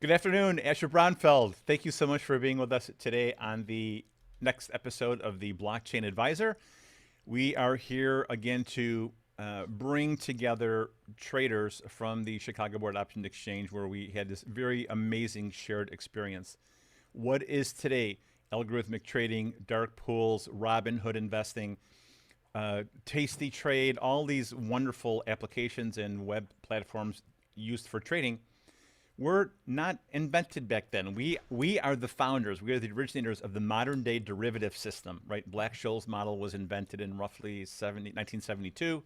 Good afternoon, Asher Bronfeld. Thank you so much for being with us today on the next episode of the Blockchain Advisor. We are here again to bring together traders from the Chicago Board Option Exchange, where we had this very amazing shared experience. What is today? Algorithmic trading, dark pools, Robinhood investing, Tasty Trade, all these wonderful applications and web platforms used for trading were not invented back then. We are the founders. We are the originators of the modern day derivative system, right? Black-Scholes model was invented in roughly 1972.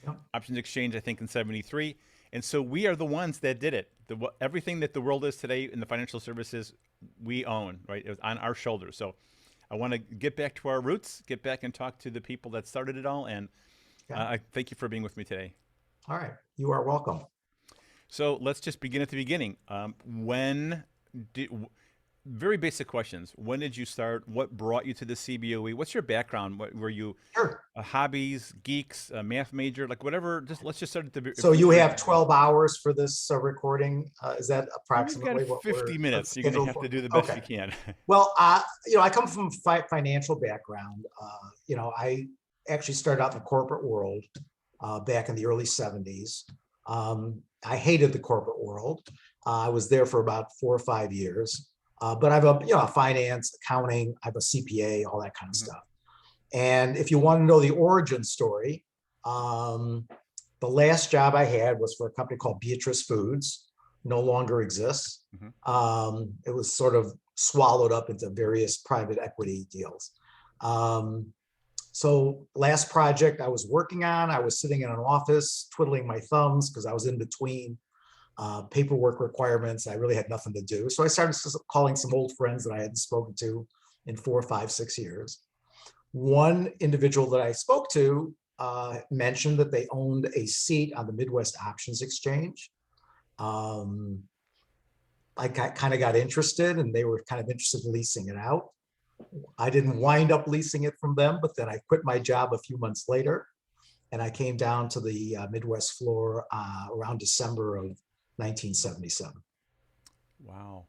Yep. Options exchange, I think, in 73. And so we are the ones that did it. Everything that the world is today in the financial services, we own, right? It was on our shoulders. So I want to get back to our roots, get back and talk to the people that started it all. And I thank you for being with me today. All right. You are welcome. So let's just begin at the beginning. Very basic questions. When did you start? What brought you to the CBOE? What's your background? Were you hobbies, geeks, a math major, like whatever? Let's just start at the. So you have 12 hours for this recording. Is that approximately We've got what 50 minutes. You're going to have to do the best you can. Well, I come from a financial background. I actually started out in the corporate world back in the early 70s. I hated the corporate world. I was there for about 4 or 5 years, but I have a finance, accounting, I have a CPA, all that kind of stuff. And if you want to know the origin story, the last job I had was for a company called Beatrice Foods, no longer exists. It was sort of swallowed up into various private equity deals. So last project I was working on, I was sitting in an office twiddling my thumbs because I was in between paperwork requirements. I really had nothing to do. So I started calling some old friends that I hadn't spoken to in 4, 5, 6 years. One individual that I spoke to mentioned that they owned a seat on the Midwest Options Exchange. I kind of got interested, and they were kind of interested in leasing it out. I didn't wind up leasing it from them, but then I quit my job a few months later, and I came down to the Midwest floor around December of 1977. Wow.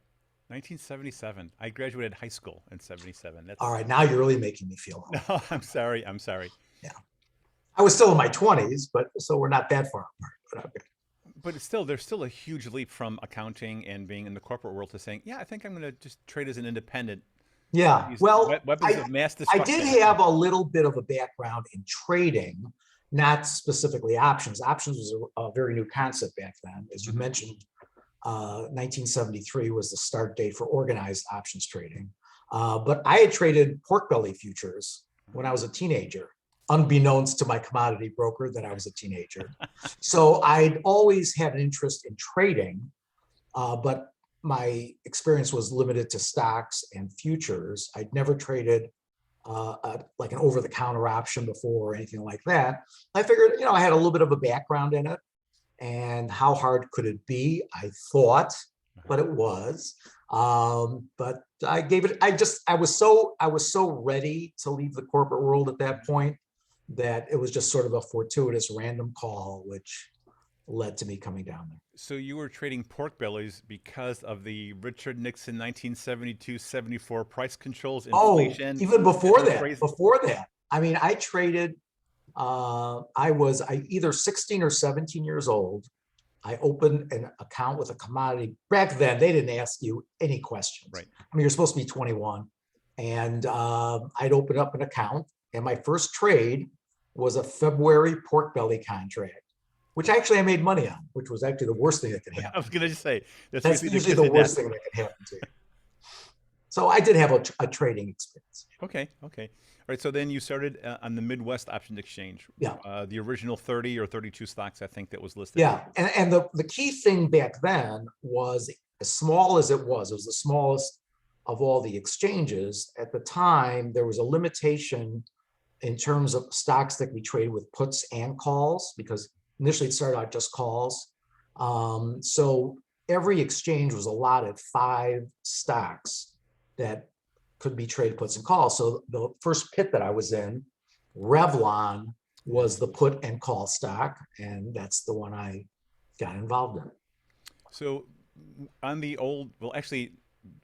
1977. I graduated high school in 77. All right, now you're really making me feel old. No, I'm sorry. Yeah. I was still in my 20s, but so we're not that far apart. But okay. But there's still a huge leap from accounting and being in the corporate world to saying, yeah, I think I'm going to just trade as an independent. Yeah, well, weapons of mass I destruction. did have a little bit of a background in trading, not specifically options. Options was a very new concept back then. As you mentioned, 1973 was the start date for organized options trading. But I had traded pork belly futures when I was a teenager, unbeknownst to my commodity broker that I was a teenager. So I'd always had an interest in trading, but my experience was limited to stocks and futures. I'd never traded like an over-the-counter option before or anything like that. I figured, I had a little bit of a background in it, and how hard could it be? I thought, but it was. But I gave it. I was so ready to leave the corporate world at that point that it was just sort of a fortuitous random call, which led to me coming down there. So you were trading pork bellies because of the Richard Nixon 1972-74 price controls, inflation. Oh, even before that. I mean, I traded, I was either 16 or 17 years old. I opened an account with a commodity. Back then, they didn't ask you any questions. Right. I mean, you're supposed to be 21. And I'd opened up an account, and my first trade was a February pork belly contract, which actually I made money on, which was actually the worst thing that could happen. I was going to just say, that's usually the worst thing that could happen to you. So I did have a trading experience. Okay. All right. So then you started on the Midwest Options Exchange. Yeah. The original 30 or 32 stocks, I think, that was listed. Yeah. And the key thing back then was, as small as it was the smallest of all the exchanges. At the time, there was a limitation in terms of stocks that we traded with puts and calls, because initially it started out just calls. So every exchange was allotted 5 stocks that could be traded puts and calls. So the first pit that I was in, Revlon, was the put and call stock, and that's the one I got involved in. So on the old, well, actually,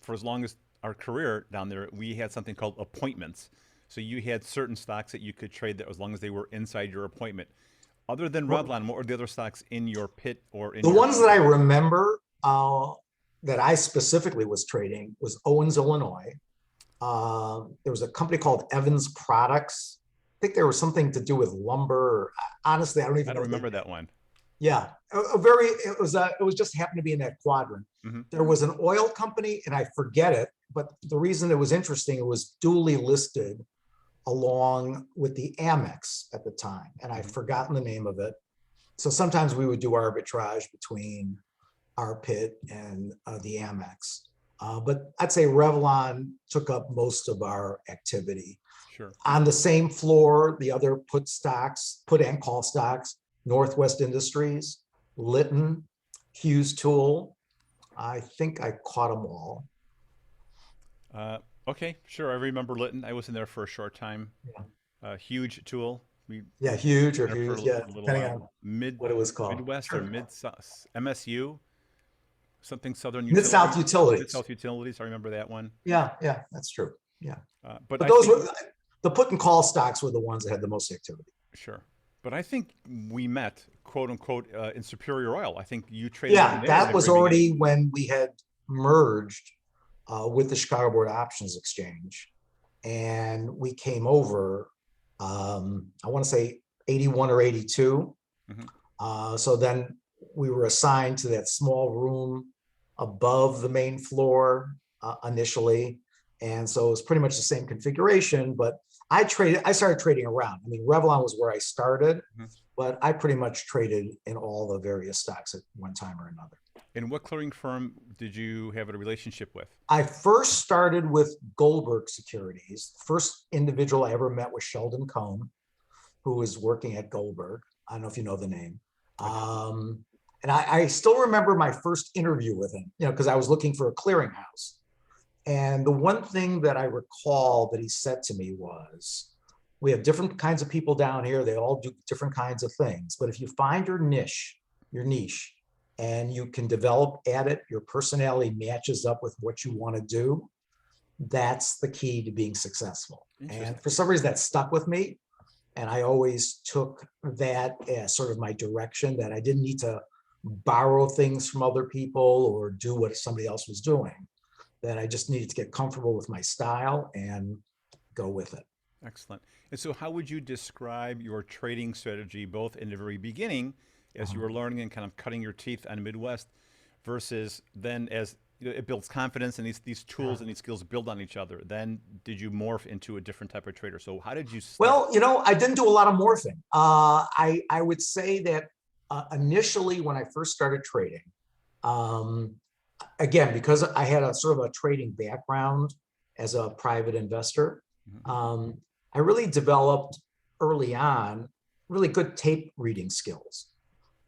for as long as our career down there, we had something called appointments. So you had certain stocks that you could trade that as long as they were inside your appointment. Other than Well, Revlon, what were the other stocks in your pit or in the your ones that I appointment? remember that I specifically was trading was Owens, Illinois. There was a company called Evans Products. I think there was something to do with lumber. Honestly, I don't I even don't know the remember name. that one. Yeah, it was just happened to be in that quadrant. Hmm. There was an oil company, and I forget it, but the reason it was interesting, it was duly listed along with the Amex at the time, and I've Hmm. forgotten the name of it. So sometimes we would do arbitrage between our pit and the Amex. But I'd say Revlon took up most of our activity. Sure. On the same floor, the other put stocks, put and call stocks, Northwest Industries, Litton, Hughes Tool. I think I caught them all. Uh, okay, sure. I remember Litton. I was in there for a short time. Yeah, Huge tool. We yeah, huge or there for huge. Yeah, a little depending while. on what it was called. Midwest or Sure. Mid MSU, something Southern Mid South Utilities, Mid Utilities. South Utilities. I remember that one. Yeah, yeah, that's true. Yeah. But But I those think were the put and call stocks were the ones that had the most activity. sure. But I think we met, quote unquote, in Superior Oil. I think you traded in Yeah, there in that the was very beginning. already when we had merged with the Chicago Board Options Exchange, and we came over. I want to say 81 or 82. Hmm. So then we were assigned to that small room above the main floor initially. And so it was pretty much the same configuration, but I started trading around. I mean, Revlon was where I started, Hmm. but I pretty much traded in all the various stocks at one time or another. And what clearing firm did you have a relationship with? I first started with Goldberg Securities. First individual I ever met was Sheldon Cohen, who was working at Goldberg. I don't know if you know the name. I do. And I still remember my first interview with him, because I was looking for a clearinghouse. And the one thing that I recall that he said to me was, we have different kinds of people down here. They all do different kinds of things. But if you find your niche, and you can develop at it, your personality matches up with what you want to do, that's the key to being successful. And Interesting. for some reason that stuck with me. And I always took that as sort of my direction, that I didn't need to borrow things from other people or do what somebody else was doing, that I just needed to get comfortable with my style and go with it. Excellent. And so, how would you describe your trading strategy, both in the very beginning, as you Uh, were learning and kind of cutting your teeth on Midwest, versus then as it builds confidence and these tools and these skills build on each other? Then did you morph into a different type of trader? So, how did you start? Well, I didn't do a lot of morphing. I would say that initially when I first started trading, um, again, because I had a sort of a trading background as a private investor, Mhm. I really developed early on really good tape reading skills.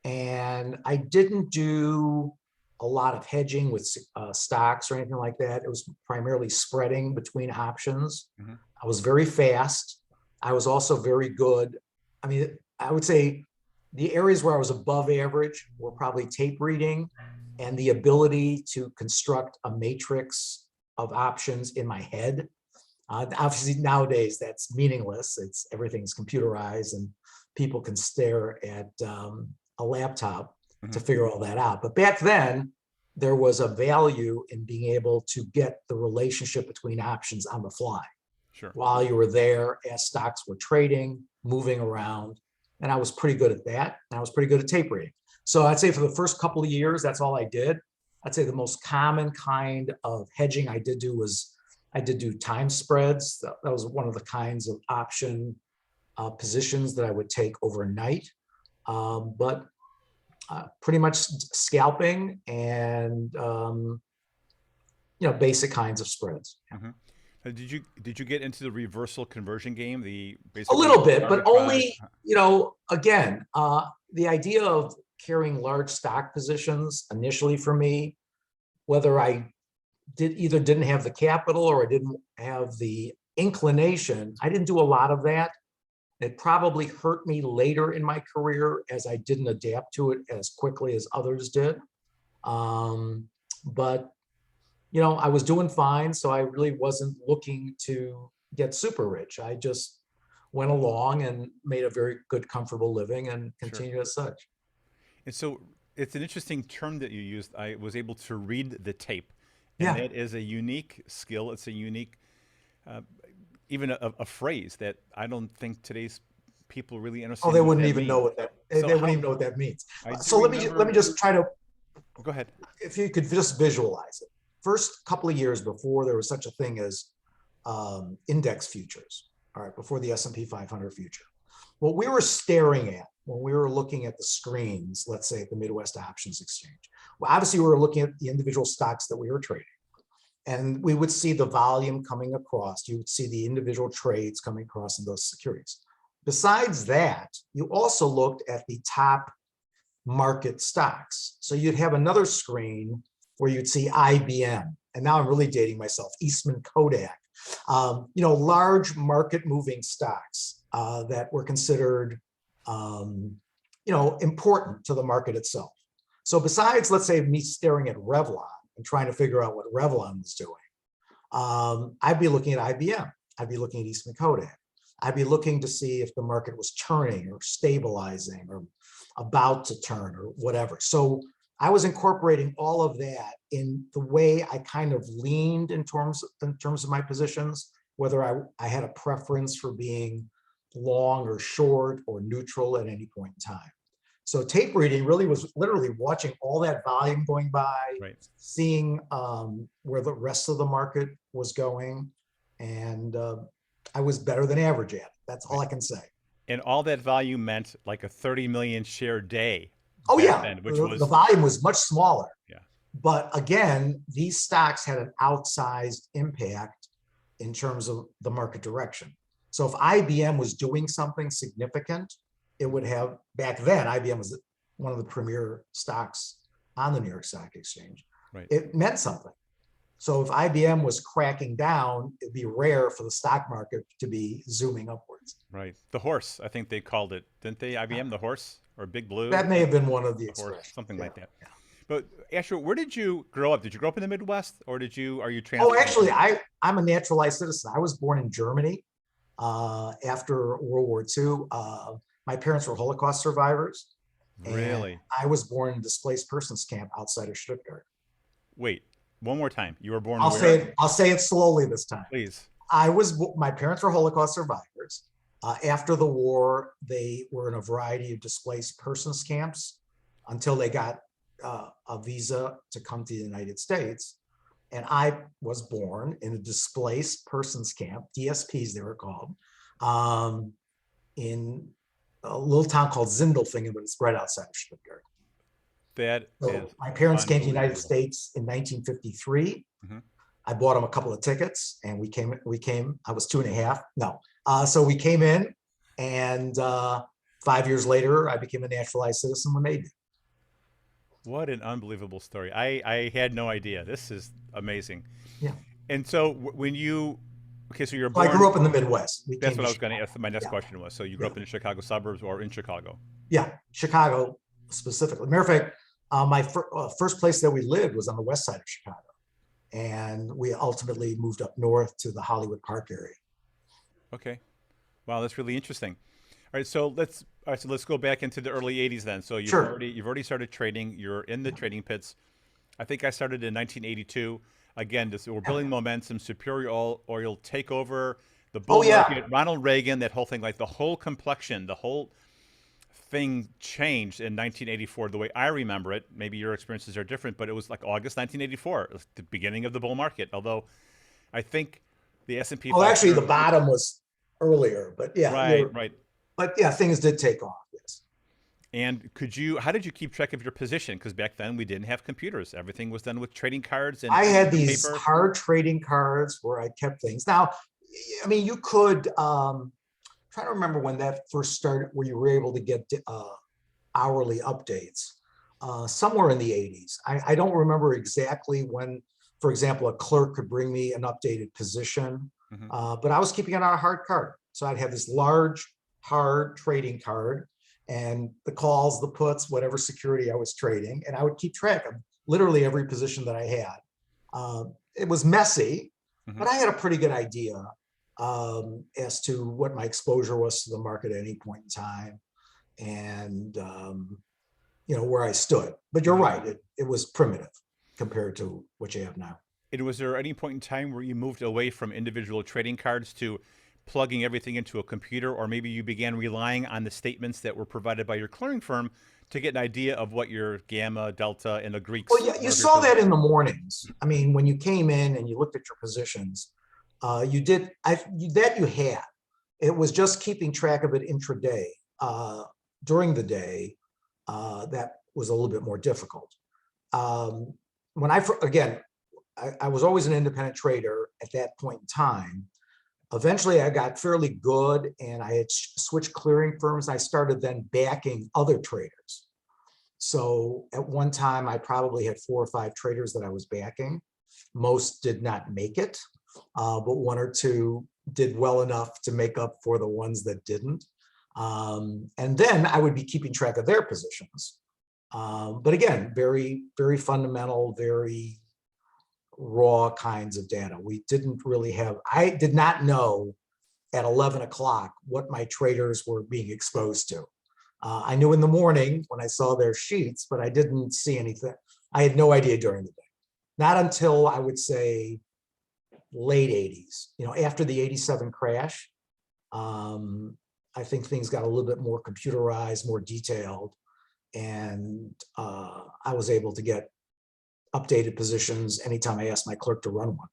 And I didn't do a lot of hedging with stocks or anything like that. It was primarily spreading between options. Mhm. I was very fast. I was also very good. I mean, I would say the areas where I was above average were probably tape reading and the ability to construct a matrix of options in my head. Obviously, nowadays that's meaningless. It's everything's computerized and people can stare at a laptop to Mhm. figure all that out. But back then, there was a value in being able to get the relationship between options on the fly Sure. while you were there as stocks were trading, moving around. And I was pretty good at that. And I was pretty good at tape reading. So I'd say for the first couple of years, that's all I did. I'd say the most common kind of hedging I did do was I did do time spreads. That was one of the kinds of option positions that I would take overnight. But pretty much scalping and basic kinds of spreads. Mhm. Did you get into the reversal conversion game? The A basically little bit, but arbitrage. only, again, the idea of carrying large stock positions initially for me, whether I didn't have the capital or I didn't have the inclination, I didn't do a lot of that. It probably hurt me later in my career as I didn't adapt to it as quickly as others did. but I was doing fine, so I really wasn't looking to get super rich. I just went along and made a very good, comfortable living and Sure. continued as such. And so it's an interesting term that you used. I was able to read the tape, and Yeah. that is a unique skill. It's a unique, uh, even a phrase that I don't think today's people really Oh, understand they what wouldn't that even know means. what that So they wouldn't how even know what that means. I do So let me remember. just try to, Go ahead. if you could just visualize it. First couple of years before there was such a thing as index futures, all right, before the S&P 500 future. What we were staring at when we were looking at the screens, let's say at the Midwest Options Exchange, well, obviously we were looking at the individual stocks that we were trading, and we would see the volume coming across. You would see the individual trades coming across in those securities. Besides that, you also looked at the top market stocks. So you'd have another screen where you'd see IBM, and now I'm really dating myself, Eastman Kodak, large market moving stocks that were considered, important to the market itself. So besides, let's say, me staring at Revlon and trying to figure out what Revlon was doing, I'd be looking at IBM. I'd be looking at Eastman Kodak. I'd be looking to see if the market was turning or stabilizing or about to turn or whatever. So I was incorporating all of that in the way I kind of leaned in terms of my positions, whether I had a preference for being long or short or neutral at any point in time. So tape reading really was literally watching all that volume going by, Right. seeing where the rest of the market was going, and I was better than average at it. That's all Right. I can say. And all that value meant like a 30 million share day Oh back yeah, then, which the was, volume was much smaller, yeah, but again, these stocks had an outsized impact in terms of the market direction. So if IBM was doing something significant, it would have, back then, IBM was one of the premier stocks on the New York Stock Exchange. right. It meant something. So if IBM was cracking down, it'd be rare for the stock market to be zooming upwards. Right. The horse, I think they called it, didn't they? IBM, the horse or Big Blue, That may have been one of the the horse, expressions. something Yeah. like that. But Asher, where did you grow up? Did you grow up in the Midwest, or are you Oh, transplanted actually, from? I'm a naturalized citizen. I was born in Germany after World War II. My parents were Holocaust survivors, and Really? I was born in a displaced persons camp outside of Stuttgart. Wait, one more time. You were born I'll say where? it. I'll say it slowly this time. Please. My parents were Holocaust survivors. After the war, they were in a variety of displaced persons camps until they got a visa to come to the United States. And I was born in a displaced persons camp, DSPs they were called, in a little town called Zindelfingen, but it's right outside of Stuttgart. That is So my parents came to the United unbelievable. States in 1953. Hmm. I bought them a couple of tickets, and we came. I was 2.5. No, so we came in, and 5 years later, I became a naturalized citizen when they did. What an unbelievable story. I had no idea. This is amazing. Yeah. And so when you, okay, so you're So I grew born, up in the Midwest. We that's came what to I was going to Chicago. ask. My next Yeah, question was, so you grew yeah, up in the Chicago suburbs or in Chicago? yeah. Chicago specifically. Matter of fact, my first place that we lived was on the west side of Chicago, and we ultimately moved up north to the Hollywood Park area. Okay. Wow, that's really interesting. All right, so let's go back into the early 80s then. So Sure. you've already started trading. You're in the Yeah. trading pits. I think I started in 1982. Again, we're Yeah. building momentum, superior oil takeover, the Oh bull yeah. market, Ronald Reagan, that whole thing, like the whole complexion, the whole thing changed in 1984. The way I remember it, maybe your experiences are different, but it was like August 1984, it was the beginning of the bull market. Although I think the S&P Well, actually, the 500, bottom was earlier, but yeah, right, right. things did take off. Yes. And how did you keep track of your position? Because back then we didn't have computers. Everything was done with trading cards and I had pieces of these paper. hard trading cards where I kept things. Now, I mean, you could try to remember when that first started, where you were able to get hourly updates. Somewhere in the 80s. I don't remember exactly when, for example, a clerk could bring me an updated position, Hmm. but I was keeping it on a hard card. So I'd have this large, hard trading card, and the calls, the puts, whatever security I was trading, and I would keep track of literally every position that I had. It was messy, but I had a pretty good idea as to what my exposure was to the market at any point in time, and where I stood. But you're right, it was primitive compared to what you have now. And was there any point in time where you moved away from individual trading cards to plugging everything into a computer, or maybe you began relying on the statements that were provided by your clearing firm to get an idea of what your gamma, delta, and the Greeks? Well, yeah, you saw that in the mornings. I mean, when you came in and you looked at your positions, you did that you had. It was just keeping track of it intraday. During the day, that was a little bit more difficult. When I was always an independent trader at that point in time. Eventually, I got fairly good, and I had switched clearing firms. I started then backing other traders. So at one time, I probably had 4 or 5 traders that I was backing. Most did not make it, but 1 or 2 did well enough to make up for the ones that didn't. And then I would be keeping track of their positions. But again, very, very fundamental, very raw kinds of data. We didn't really have, I did not know at 11 o'clock what my traders were being exposed to. I knew in the morning when I saw their sheets, but I didn't see anything. I had no idea during the day. Not until I would say late 80s, after the 87 crash. I think things got a little bit more computerized, more detailed, and I was able to get updated positions anytime I asked my clerk to run one.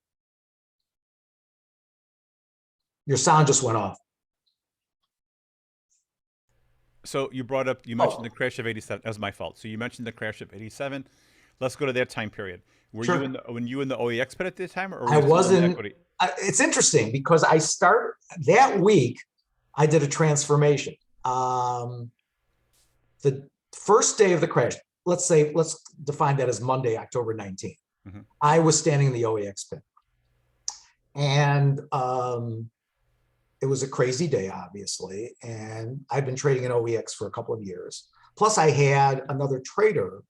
Your sound just went off. So you mentioned the crash of 87. That was my fault. So you mentioned the crash of 87. Let's go to that time period. Were Sure. you in the OEX pit at this time, or were I you still in the wasn't. equity? It's interesting because I started that week. I did a transformation. The first day of the crash, let's define that as Monday, October 19th. I was standing in the OEX pit, and it was a crazy day, obviously. And I've been trading in OEX for a couple of years. Plus, I had another trader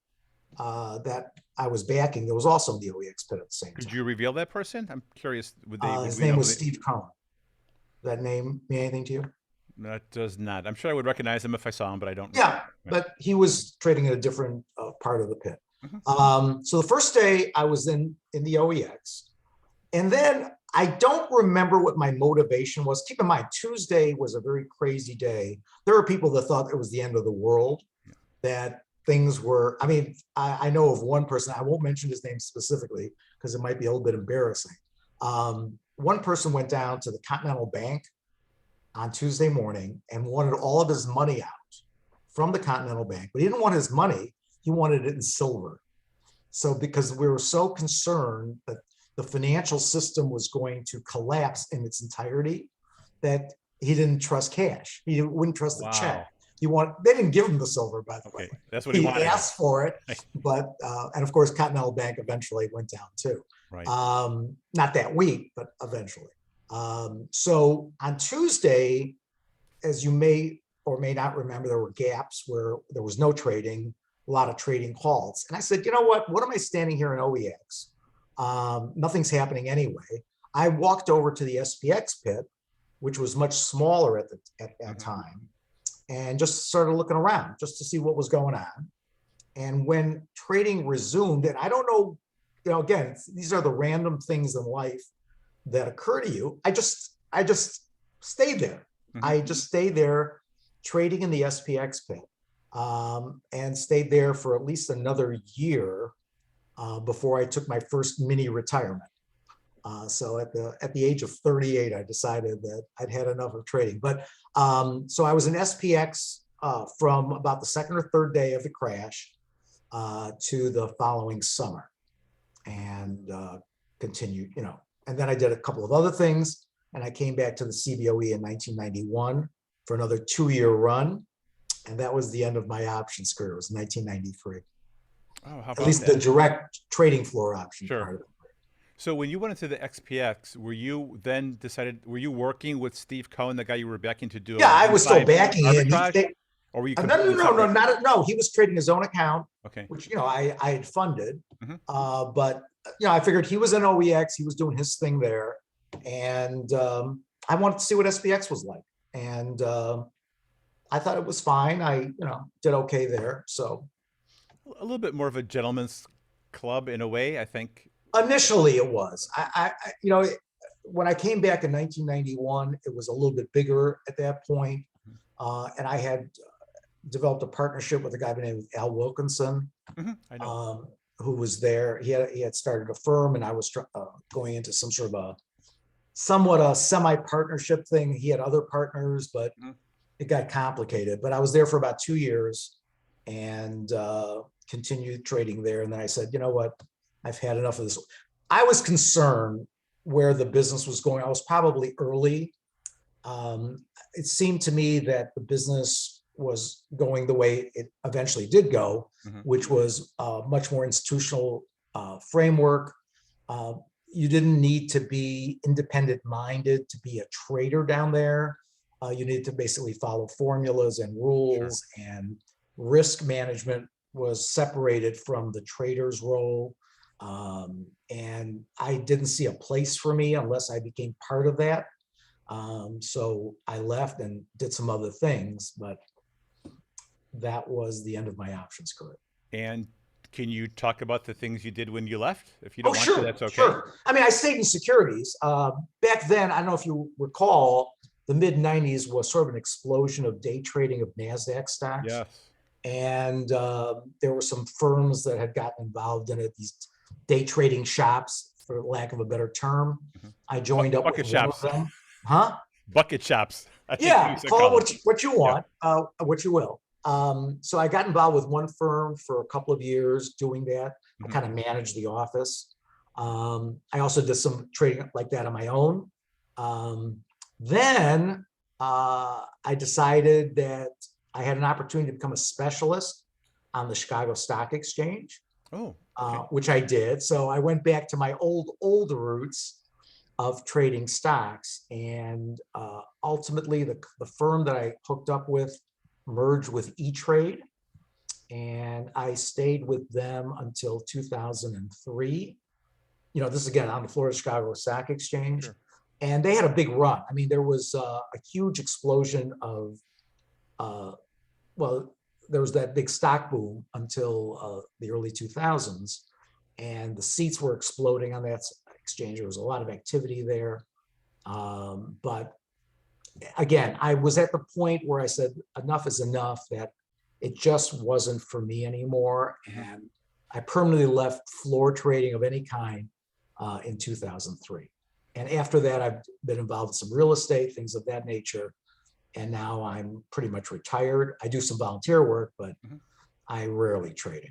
that I was backing that was also in the OEX pit at the same time. Could you reveal that person? I'm curious. His name was Steve Cohen. Does that name mean anything to you? That does not. I'm sure I would recognize him if I saw him, but I don't. Yeah, but he was trading in a different part of the pit. So the first day I was in the OEX, and then I don't remember what my motivation was. Keep in mind, Tuesday was a very crazy day. There were people that thought it was the end of the world, that things were, I know of one person, I won't mention his name specifically because it might be a little bit embarrassing. One person went down to the Continental Bank on Tuesday morning and wanted all of his money out from the Continental Bank, but he didn't want his money, he wanted it in silver. So because we were so concerned that the financial system was going to collapse in its entirety, that he didn't trust cash. He wouldn't trust the check. They didn't give him the silver, by the way. That's what he wanted. He asked for it, but and of course, Continental Bank eventually went down too. Right. Not that week, but eventually. So on Tuesday, as you may or may not remember, there were gaps where there was no trading, a lot of trading calls. And I said, you know what am I standing here in OEX? Nothing's happening anyway. I walked over to the SPX pit, which was much smaller at that time, and just started looking around just to see what was going on. And when trading resumed, and I don't know, again, these are the random things in life that occur to you. I just stayed there. I just stayed there trading in the SPX pit, and stayed there for at least another year before I took my first mini retirement. So at the age of 38, I decided that I'd had enough of trading. But so I was in SPX from about the second or third day of the crash to the following summer, and continued, and then I did a couple of other things, and I came back to the CBOE in 1991 for another 2-year run. And that was the end of my options career. It was 1993. Oh, how about at least that? The direct trading floor option part of it. So when you went into the XPX, were you working with Steve Cohen, the guy you were backing to do? Yeah, I was still backing him. Or were you No, completely separate? no. He was trading his own account, Okay. which I had funded. Hmm. But I figured he was in OEX, he was doing his thing there, and I wanted to see what SPX was like, and I thought it was fine. I did okay there. So A little bit more of a gentleman's club in a way, I think. initially it was. When I came back in 1991, it was a little bit bigger at that point, and I had developed a partnership with a guy by the name of Al Wilkinson, I know. who was there. He had started a firm, and I was going into some sort of a somewhat a semi-partnership thing. He had other partners, but Mhm. it got complicated. But I was there for about 2 years and continued trading there. And then I said, you know what? I've had enough of this. I was concerned where the business was going. I was probably early. It seemed to me that the business was going the way it eventually did go, Mhm. which was a much more institutional framework. Uh, you didn't need to be independent minded to be a trader down there. You needed to basically follow formulas and Sure. rules, and risk management was separated from the trader's role. And I didn't see a place for me unless I became part of that. So I left and did some other things, but that was the end of my options career. And can you talk about the things you did when you left? If you Oh, don't want to, sure, that's okay. sure. I mean, I stayed in securities. Back then, I don't know if you recall, the mid 90s was sort of an explosion of day trading of NASDAQ stocks. Yes. And there were some firms that had gotten involved in it, these day trading shops, for lack of a better term. Mhm. I joined up Bucket with one of shops. them. Huh? Bucket shops, I think we Yeah, used to call call them. it what you Yeah. want, what you will. So I got involved with one firm for a couple of years doing that. I Mhm. kind of managed the office. I also did some trading like that on my own. Then I decided that I had an opportunity to become a specialist on the Chicago Stock Exchange, Oh, okay. which I did. So I went back to my old roots of trading stocks. And ultimately, the firm that I hooked up with merged with E-Trade. And I stayed with them until 2003. This is again on the Florida Chicago Stock Exchange. Sure. And they had a big run. I mean, there was a huge explosion of, well, there was that big stock boom until the early 2000s. And the seats were exploding on that exchange. There was a lot of activity there. But again, I was at the point where I said enough is enough, that it just wasn't for me anymore. Mhm. And I permanently left floor trading of any kind in 2003. And after that, I've been involved in some real estate, things of that nature. And now I'm pretty much retired. I do some volunteer work, but Mhm. I rarely trade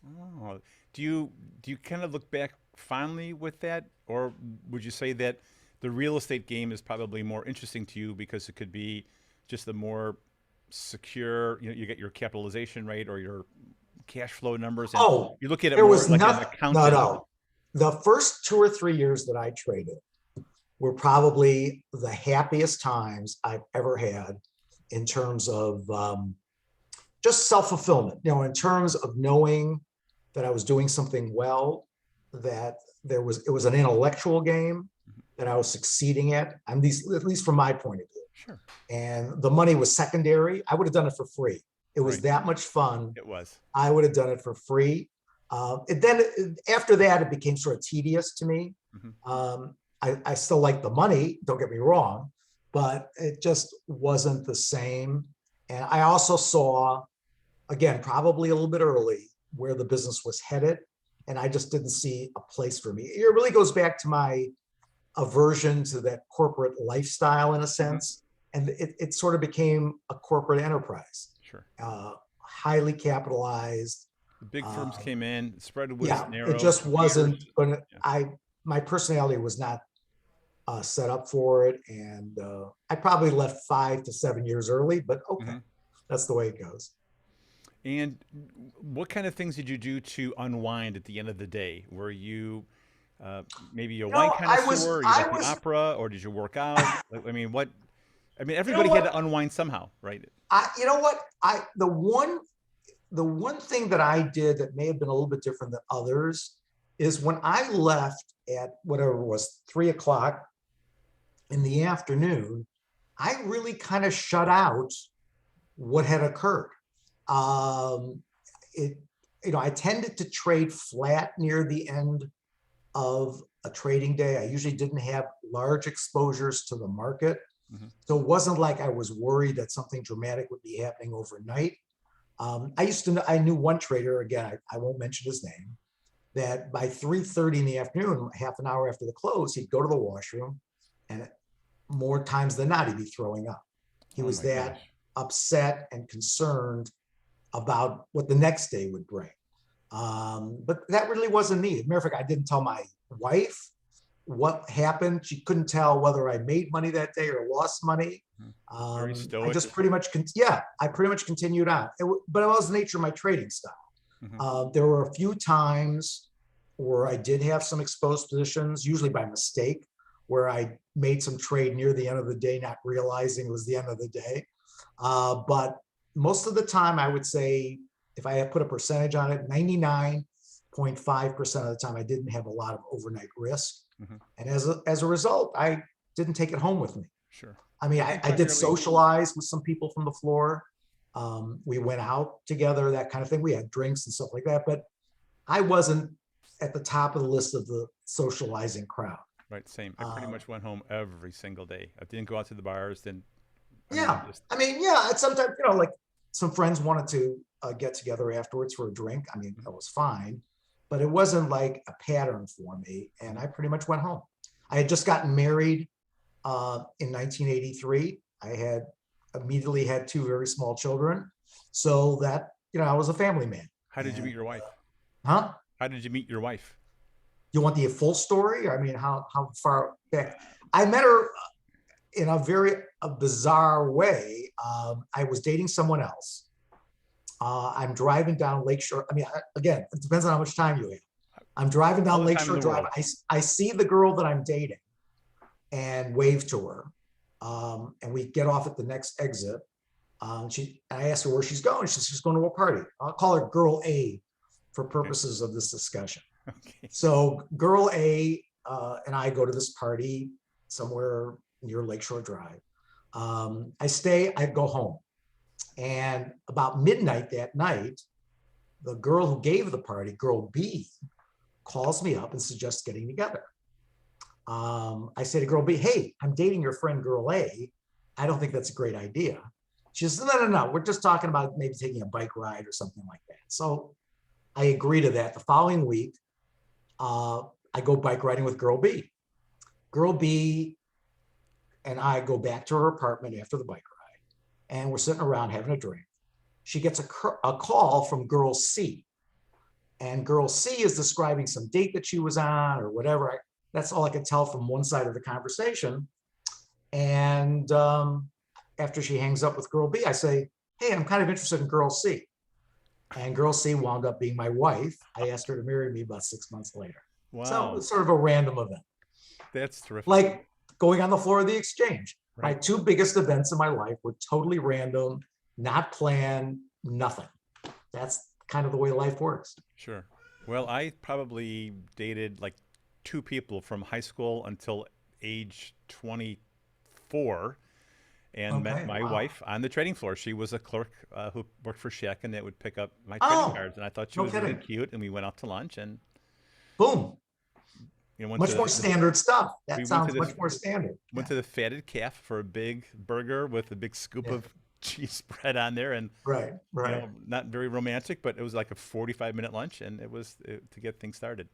anymore. Oh, do you kind of look back fondly with that, or would you say that the real estate game is probably more interesting to you because it could be just the more secure, you get your capitalization rate or your cash flow numbers, and Oh, you look at it there more was like an nothing. No, accountant. no. The first 2 or 3 years that I traded were probably the happiest times I've ever had in terms of just self-fulfillment, in terms of knowing that I was doing something well, that it was an intellectual game that I was succeeding at. At least from my point of view. Sure. And the money was secondary. I would have done it for free. It was Right. that much fun. It was. I would have done it for free. Then after that, it became sort of tedious to me. Mhm. I still like the money, don't get me wrong, but it just wasn't the same. And I also saw, again, probably a little bit early, where the business was headed. And I just didn't see a place for me. It really goes back to my aversion to that corporate lifestyle in a Mhm. sense. And it sort of became a corporate enterprise, Sure. highly capitalized. The big firms Um, came in, the spread was yeah, it narrow just for years. wasn't gonna, Yeah. my personality was not set up for it. And I probably left 5 to 7 years early, but okay, Mhm. that's the way it goes. And what kind of things did you do to unwind at the end of the day? Were you maybe a wine I connoisseur? was, Or you like the opera, or did you work out? I mean, what? I mean, You know everybody had what? to unwind somehow, right? You know what? The one thing that I did that may have been a little bit different than others is when I left at whatever it was, 3 o'clock in the afternoon, I really kind of shut out what had occurred. Um, it, I tended to trade flat near the end of a trading day. I usually didn't have large exposures to the market. Hmm. So it wasn't like I was worried that something dramatic would be happening overnight. I knew one trader, again, I won't mention his name, that by 3:30 in the afternoon, half an hour after the close, he'd go to the washroom, and more times than not, he'd be throwing up. He Oh was my that gosh. upset and concerned about what the next day would bring. But that really wasn't me. As a matter of fact, I didn't tell my wife what happened. She couldn't tell whether I made money that day or lost money. Mhm. Very I stoic. just pretty much, I pretty much continued on. But it was the nature of my trading style. Hmm. There were a few times where I did have some exposed positions, usually by mistake, where I made some trade near the end of the day, not realizing it was the end of the day. But most of the time, I would say, if I had put a percentage on it, 99.5% of the time, I didn't have a lot of overnight risk. Hmm. And as a result, I didn't take it home with me. Sure. I mean, I think I did primarily. socialize with some people from the floor. We went out together, that kind of thing. We had drinks and stuff like that, but I wasn't at the top of the list of the socializing crowd. Right, same. I pretty Uh, much went home every single day. I didn't go out to the bars. Then, I mean, yeah, just I mean, yeah. It's sometimes, like some friends wanted to get together afterwards for a drink. I mean, mhm. that was fine, but it wasn't like a pattern for me. And Mhm. I pretty much went home. I had just gotten married in 1983. I had immediately had two very small children, so that I was a family man. How did you And meet your wife? huh? How did you meet your wife? You want the full story? I mean, how far back? I met her in a bizarre way. I was dating someone else. I'm driving down Lakeshore. I mean, again, it depends on how much time you have. I'm driving All down the time in Lakeshore the Drive. world. I see the girl that I'm dating and wave to her. And we get off at the next exit. I asked her where she's going. She says she's going to a party. I'll call her Girl A for Okay. purposes of this discussion. Okay. So Girl A and I go to this party somewhere near Lakeshore Drive. I go home. And about midnight that night, the girl who gave the party, Girl B, calls me up and suggests getting together. I say to Girl B, hey, I'm dating your friend Girl A. I don't think that's a great idea. She says, no. We're just talking about maybe taking a bike ride or something like that. So I agree to that. The following week, I go bike riding with Girl B. Girl B and I go back to her apartment after the bike ride, and we're sitting around having a drink. She gets a call from Girl C, and Girl C is describing some date that she was on or whatever. That's all I could tell from one side of the conversation. And after she hangs up with Girl B, I say, hey, I'm kind of interested in Girl C. And Girl C wound up being my wife. I asked her to marry me about 6 months later. So Wow. it's sort of a random event, That's terrific. like going on the floor of the exchange. My Right. two biggest events in my life were totally random, not planned, nothing. That's kind of the way life works. Sure. Well, I probably dated like two people from high school until age 24 and met Okay, my wow. wife on the trading floor. She was a clerk who worked for Sheck and that would pick up my trading Oh, cards. And I thought she no was really kidding. cute. And we went out to lunch and, Boom. went to Much more the standard stuff. we That went to sounds this much more standard. went Yeah. to the Fatted Calf for a big burger with a big scoop Yeah. of cheese spread on there. And, Right. Right. not very romantic, but it was like a 45-minute lunch and it was to get things started.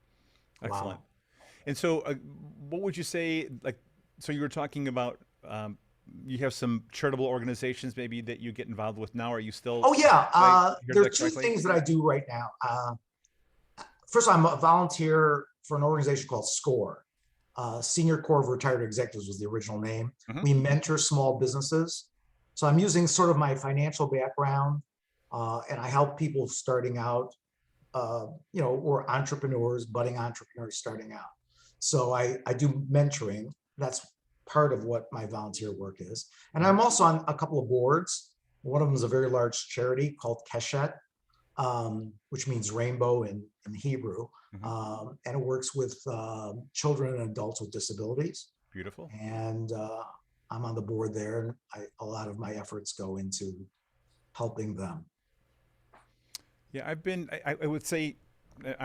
Excellent. Wow. And so, what would you say? Like, so you were talking about you have some charitable organizations maybe that you get involved with now. Are you still? Oh yeah. Did I hear There are that two correctly? things that I do right now. First, I'm a volunteer for an organization called SCORE. Senior Corps of Retired Executives was the original name. Hmm. We mentor small businesses. So I'm using sort of my financial background, and I help people starting out, or entrepreneurs, budding entrepreneurs starting out. So I do mentoring. That's part of what my volunteer work is. And I'm also on a couple of boards. One of them is a very large charity called Keshet, which means rainbow in Hebrew. And it works with children and adults with disabilities. Beautiful. And I'm on the board there, and a lot of my efforts go into helping them. Yeah, I would say,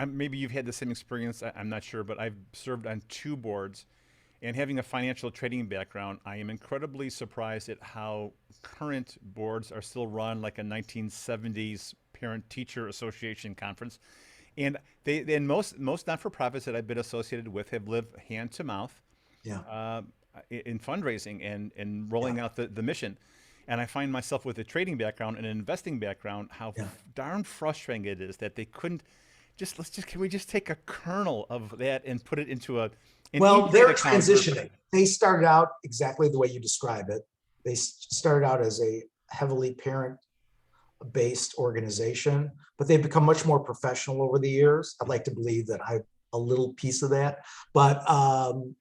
maybe you've had the same experience, I'm not sure, but I've served on 2 boards. And having a financial trading background, I am incredibly surprised at how current boards are still run like a 1970s parent-teacher association conference. And most not-for-profits that I've been associated with have lived hand to mouth in fundraising and rolling out the mission. And I find myself with a trading background and an investing background, how darn frustrating it is that they couldn't can we just take a kernel of that and put it into well, they're transitioning. They started out exactly the way you describe it. They started out as a heavily parent-based organization, but they've become much more professional over the years. I'd like to believe that I'm a little piece of that, but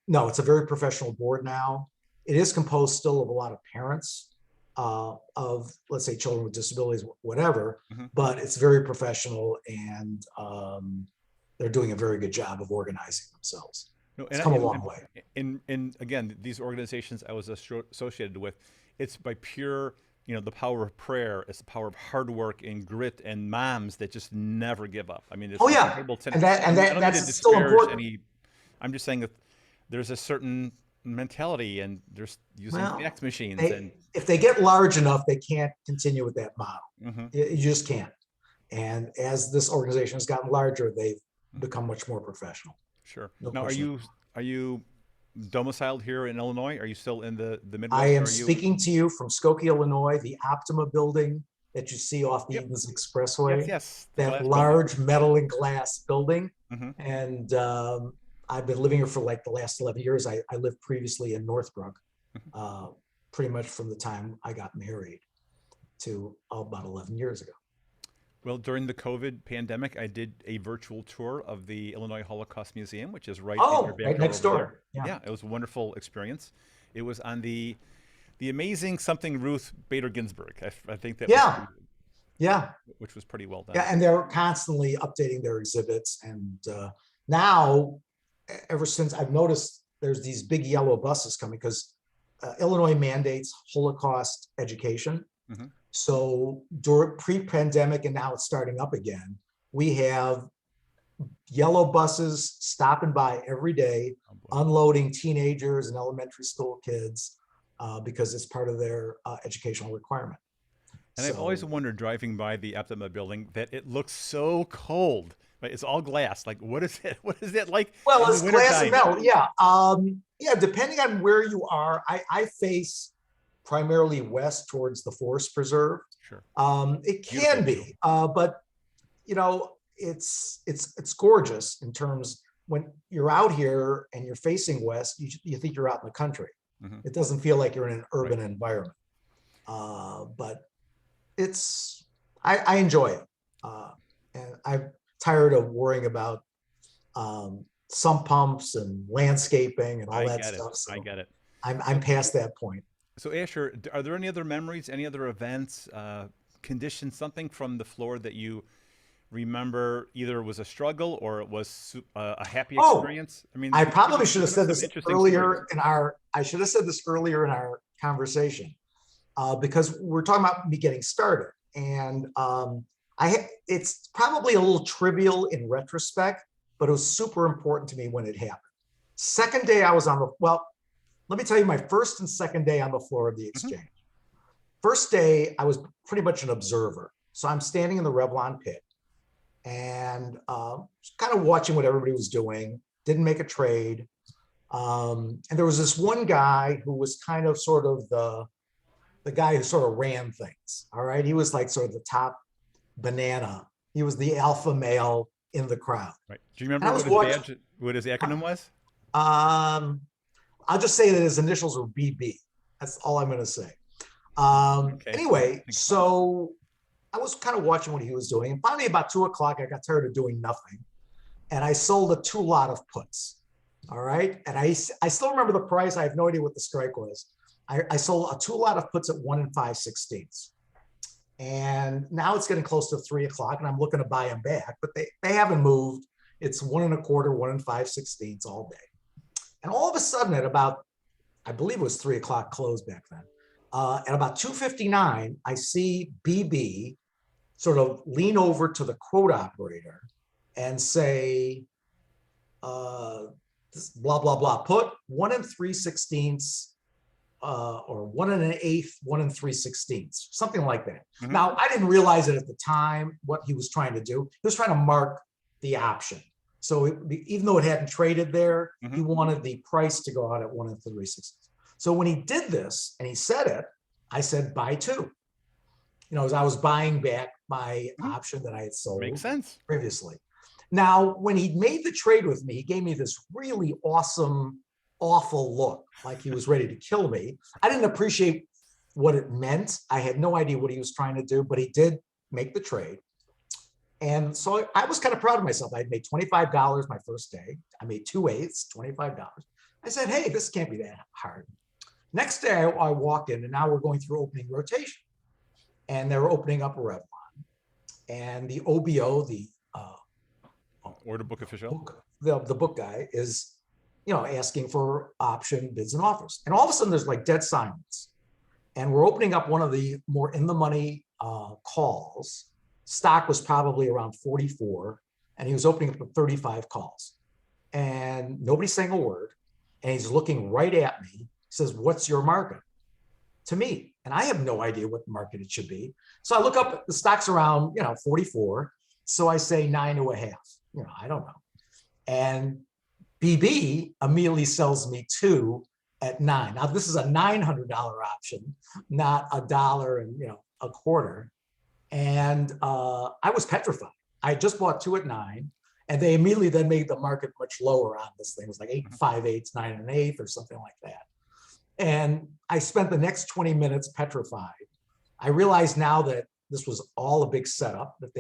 no, it's a very professional board now. It is composed still of a lot of parents of, let's say, children with disabilities, whatever, but it's very professional, and they're doing a very good job of organizing themselves. No, it's come a long way. And again, these organizations I was associated with, it's by pure, the power of prayer. It's the power of hard work and grit, and moms that just never give up. I mean, it's that's still important. I'm just saying that there's a certain mentality, and there's using fax machines. If they get large enough, they can't continue with that model. You just can't. And as this organization has gotten larger, they've become much more professional. Sure. Now, are you domiciled here in Illinois? Are you still in the Midwest? I am speaking to you from Skokie, Illinois, the Optima building that you see off the Edens Expressway. Yes. That large metal and glass building. And I've been living here for like the last 11 years. I lived previously in Northbrook, pretty much from the time I got married to about 11 years ago. Well, during the COVID pandemic, I did a virtual tour of the Illinois Holocaust Museum, which is right next door. Yeah, it was a wonderful experience. It was on the amazing something Ruth Bader Ginsburg. I think that which was pretty well done. Yeah, and they're constantly updating their exhibits. And now, ever since I've noticed there's these big yellow buses coming, because Illinois mandates Holocaust education. So during pre-pandemic, and now it's starting up again, we have yellow buses stopping by every day, unloading teenagers and elementary school kids because it's part of their educational requirement. And I've always wondered, driving by the Optima building, that it looks so cold. Right? It's all glass. Like, what is it? What is that like? Well, it's glass and metal. Yeah. Depending on where you are, I face primarily west towards the Forest Preserve. Sure. It can be, but it's gorgeous in terms when you're out here and you're facing west, you think you're out in the country. It doesn't feel like you're in an urban environment. But I enjoy it. And I'm tired of worrying about sump pumps and landscaping and all that stuff. So I get it. I'm past that point. So Asher, are there any other memories, any other events, conditions, something from the floor that you remember either was a struggle or it was a happy experience? I mean, I probably should have said this earlier in our conversation because we're talking about me getting started. And it's probably a little trivial in retrospect, but it was super important to me when it happened. Second day I was let me tell you my first and second day on the floor of the exchange. First day, I was pretty much an observer. So I'm standing in the Revlon pit and kind of watching what everybody was doing, didn't make a trade. And there was this one guy who was kind of sort of the guy who sort of ran things. All right. He was like sort of the top banana. He was the alpha male in the crowd. Right. Do you remember what his acronym was? I'll just say that his initials were BB. That's all I'm going to say. Anyway, so I was kind of watching what he was doing. And finally, about 2 o'clock, I got tired of doing nothing. And I sold a 2 lot of puts. All right. And I still remember the price. I have no idea what the strike was. I sold a 2 lot of puts at 1 5/16. And now it's getting close to 3 o'clock and I'm looking to buy them back, but they haven't moved. It's 1 1/4, 1 5/16 all day. And all of a sudden at about, I believe it was 3 o'clock close back then. At about 2:59, I see BB sort of lean over to the quote operator and say, blah, blah, blah, put 1 3/16 or 1 1/8, 1 3/16, something like that. Mhm. Now, I didn't realize it at the time what he was trying to do. He was trying to mark the option. So even though it hadn't traded there, he wanted the price to go out at 1 3/16. So when he did this and he said it, I said, buy 2. As I was buying back my option that I had sold Makes sense. previously. Now, when he made the trade with me, he gave me this really awesome, awful look, like he was ready to kill me. I didn't appreciate what it meant. I had no idea what he was trying to do, but he did make the trade. And so I was kind of proud of myself. I had made $25 my first day. I made 2/8, $25. I said, hey, this can't be that hard. Next day, I walk in, and now we're going through opening rotation. And they're opening up a Revlon. And the OBO, the order book official, the book guy is, asking for option bids and offers. And all of a sudden there's like dead silence. And we're opening up one of the more in the money calls. Stock was probably around 44 and he was opening up with 35 calls and nobody's saying a word. And he's looking right at me. He says, what's your market? To me. And I have no idea what market it should be. So I look up, the stock's around, 44. So I say 9.5. I don't know. And BB immediately sells me 2 at 9. Now this is a $900 option, not $1 and a quarter. And I was petrified. I just bought 2 at 9, and they immediately then made the market much lower on this thing. It was like 8 5/8, 9 1/8, or something like that. And I spent the next 20 minutes petrified. I realized now that this was all a big setup, that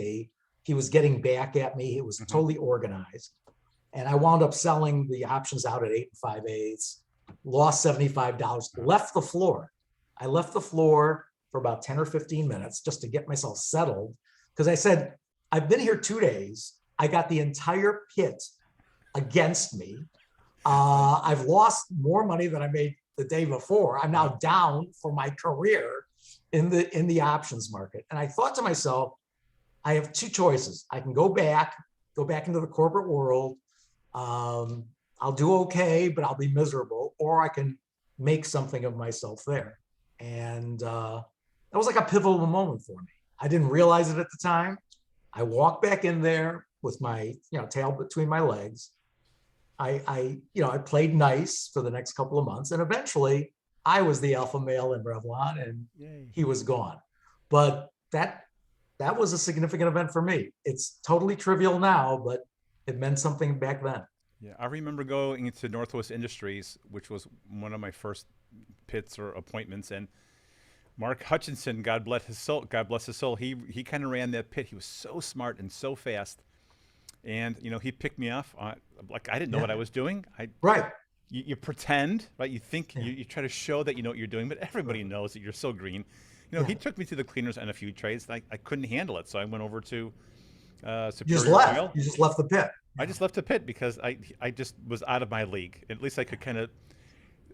he was getting back at me. It was totally organized. And I wound up selling the options out at 8 5/8, lost $75, left the floor. I left the floor for about 10 or 15 minutes just to get myself settled. Because I said, I've been here 2 days. I got the entire pit against me. I've lost more money than I made the day before. I'm now down for my career in the options market. And I thought to myself, I have 2 choices. I can go back into the corporate world. I'll do okay, but I'll be miserable, or I can make something of myself there. And that was like a pivotal moment for me. I didn't realize it at the time. I walked back in there with my tail between my legs. I played nice for the next couple of months, and eventually I was the alpha male in Revlon, and he was gone. But that was a significant event for me. It's totally trivial now, but it meant something back then. Yeah, I remember going into Northwest Industries, which was one of my first pits or appointments, and Mark Hutchinson, God bless his soul, he kind of ran that pit. He was so smart and so fast, and he picked me off. Like I didn't know what I was doing. Right. You pretend, right? You think you try to show that you know what you're doing, but everybody knows that you're so green. He took me to the cleaners on a few trades. I couldn't handle it, so I went over to Superior Oil. You just left the pit. I just left the pit because I just was out of my league. At least I could kind of.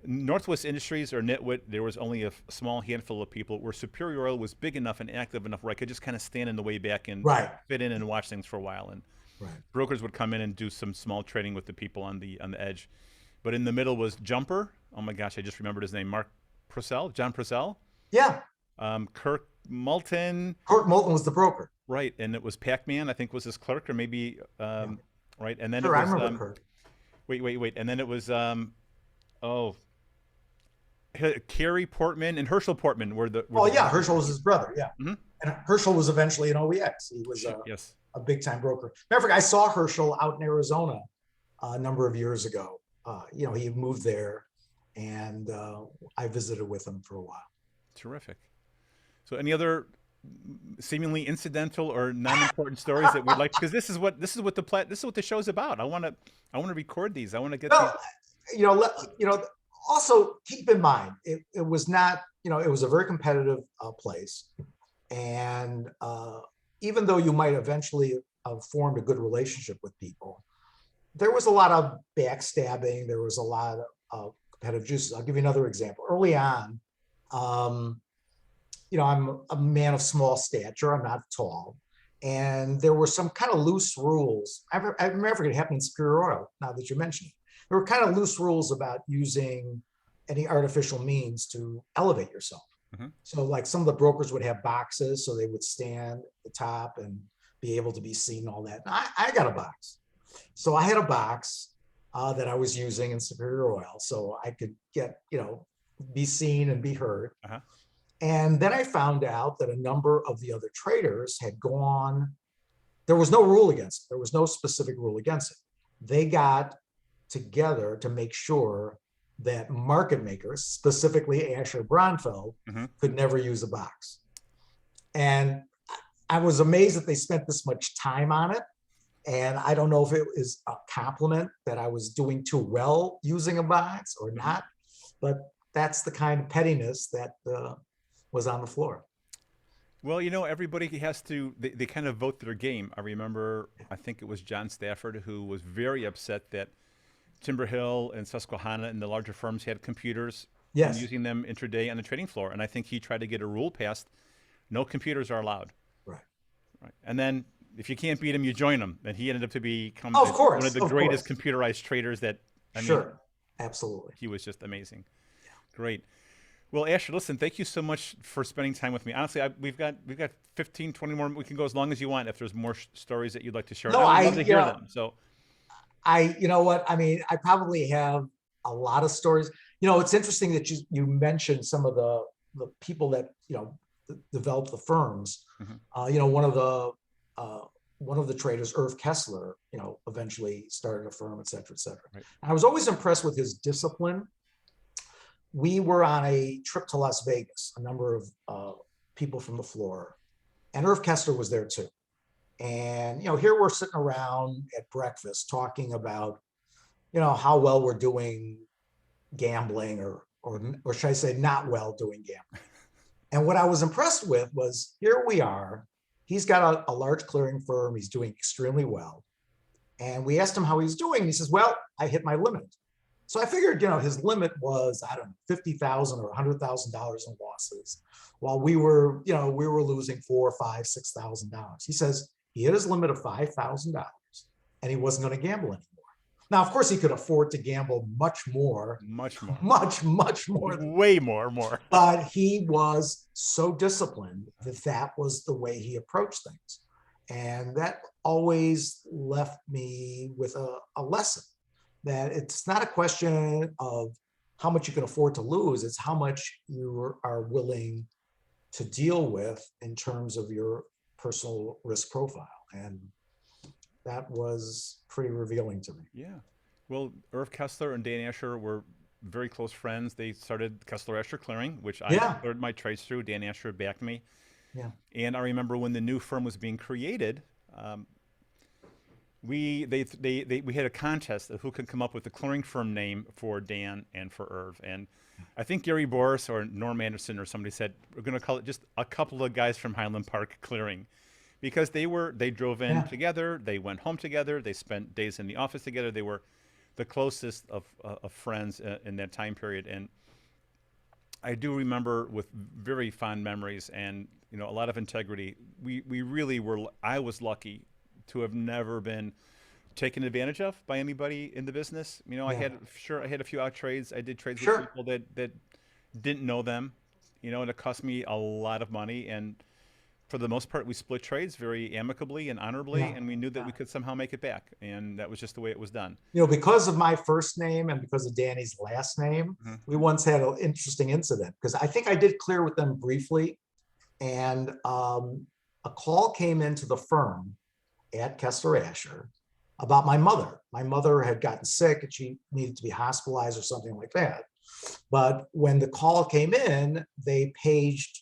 Northwest Industries or Nitwit, there was only a small handful of people. Where Superior Oil was big enough and active enough where I could just kind of stand in the way back and fit in and watch things for a while. And brokers would come in and do some small trading with the people on the edge. But in the middle was Jumper. Oh my gosh, I just remembered his name. John Purcell. Yeah. Kirk Moulton. Kirk Moulton was the broker. Right, and it was Pac-Man, I think, was his clerk, or maybe right, and then sure, it was. I remember Kirk. Wait, and then it was Kerry Portman and Herschel Portman were the. Herschel was his brother. Yeah, and Herschel was eventually an OEX. He was a big time broker. Matter of fact, I saw Herschel out in Arizona a number of years ago. He moved there, and I visited with him for a while. Terrific. So, any other seemingly incidental or non-important stories that we'd like, because this is what the show's about. I want to record these. I want to get these. Well, also keep in mind, it was not, it was a very competitive place. And even though you might eventually have formed a good relationship with people, there was a lot of backstabbing. There was a lot of competitive juices. I'll give you another example. Early on, I'm a man of small stature. I'm not tall. And there were some kind of loose rules. I remember it happened in Superior Oil, now that you mention it. There were kind of loose rules about using any artificial means to elevate yourself. Mm-hmm. So like some of the brokers would have boxes, so they would stand at the top and be able to be seen, all that. I got a box. So I had a box that I was using in Superior Oil, so I could get, be seen and be heard. Uh-huh. And then I found out that a number of the other traders had gone, there was no rule against it. There was no specific rule against it. They got together to make sure that market makers, specifically Asher Bronfeld, mm-hmm. could never use a box. And I was amazed that they spent this much time on it. And I don't know if it is a compliment that I was doing too well using a box or not, but that's the kind of pettiness that was on the floor. Well, everybody has to, they kind of vote their game. I remember, I think it was John Stafford who was very upset that Timber Hill and Susquehanna and the larger firms had computers, yes, and using them intraday on the trading floor. And I think he tried to get a rule passed, no computers are allowed. Right. And then if you can't beat him, you join him. And he ended up to become one of the greatest computerized traders that, sure, absolutely. He was just amazing. Yeah. Great. Well, Asher, listen, thank you so much for spending time with me. Honestly, we've got 15, 20 more. We can go as long as you want if there's more stories that you'd like to share. No, I would love to hear them. So, you know what? I mean, I probably have a lot of stories. It's interesting that you mentioned some of the people that, developed the firms. Mm-hmm. One of the traders, Irv Kessler, eventually started a firm, et cetera, et cetera. Right. And I was always impressed with his discipline. We were on a trip to Las Vegas, a number of people from the floor, and Irv Kessler was there too. And, here we're sitting around at breakfast talking about, how well we're doing gambling or should I say not well doing gambling. And what I was impressed with was, here we are, he's got a large clearing firm. He's doing extremely well. And we asked him how he's doing. And he says, well, I hit my limit. So I figured, his limit was, I don't know, $50,000 or $100,000 in losses, while we were losing $4,000, $5,000, $6,000. He says he hit his limit of $5,000 and he wasn't going to gamble anymore. Now, of course, he could afford to gamble much more. Way more. But he was so disciplined that was the way he approached things. And that always left me with a lesson. That it's not a question of how much you can afford to lose, it's how much you are willing to deal with in terms of your personal risk profile. And that was pretty revealing to me. Yeah. Well, Irv Kessler and Dan Asher were very close friends. They started Kessler Asher Clearing, which I cleared my trades through. Dan Asher backed me. Yeah. And I remember when the new firm was being created, we had a contest of who could come up with the clearing firm name for Dan and for Irv. And I think Gary Boris or Norm Anderson or somebody said, we're going to call it just a couple of guys from Highland Park Clearing, because they drove in together. They went home together. They spent days in the office together. They were the closest of friends in that time period. And I do remember with very fond memories and, a lot of integrity. We really were, I was lucky to have never been taken advantage of by anybody in the business. I had a few out trades. I did trades with people that didn't know them, and it cost me a lot of money. And for the most part, we split trades very amicably and honorably, and we knew that we could somehow make it back. And that was just the way it was done. Because of my first name and because of Danny's last name, we once had an interesting incident, because I think I did clear with them briefly. And a call came into the firm at Kessler Asher about my mother. My mother had gotten sick and she needed to be hospitalized or something like that. But when the call came in, they paged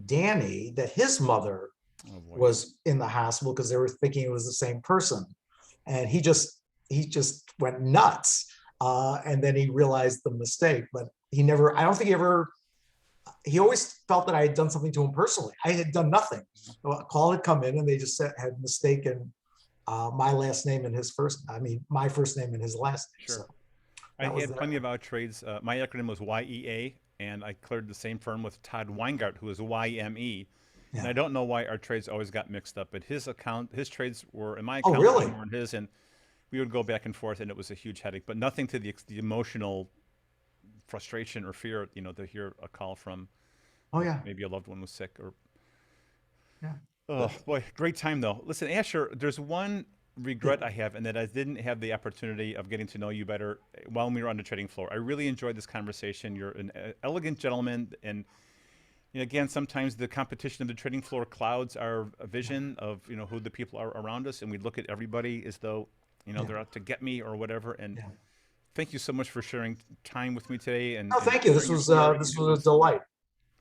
Danny that his mother Oh boy. was in the hospital because they were thinking it was the same person, and he just went nuts. And then he realized the mistake, but he never. I don't think he ever. He always felt that I had done something to him personally. I had done nothing. A call had come in, and they just said, had mistaken my last name and his first. I mean, my first name and his last name. Sure. So I that was had that. plenty of out trades. My acronym was YEA, and I cleared the same firm with Todd Weingart, who is YME. And Yeah. I don't know why our trades always got mixed up, but his trades were in my Oh, account, really? mine were in his, and we would go back and forth, and it was a huge headache. But nothing to the emotional frustration or fear, to hear a call from Oh, yeah. maybe a loved one was sick or. Yeah. Oh But boy, great time though. Listen, Asher, there's one yeah. regret I have, and that I didn't have the opportunity of getting to know you better while we were on the trading floor. I really enjoyed this conversation. You're an elegant gentleman, and again, sometimes the competition of the trading floor clouds our vision of who the people are around us, and we look at everybody as though Yeah. they're out to get me or whatever. And Yeah. thank you so much for sharing time with me today Oh, and thank you. sharing your story. This It was a was delight.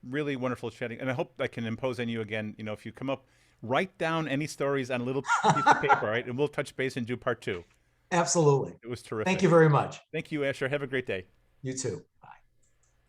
really wonderful chatting, and I hope I can impose on you again. If you come up, write down any stories on a little piece of paper, right? And we'll touch base and do part two. Absolutely. It was Thank terrific. you very much. Thank you, Asher. Have a great day. You too.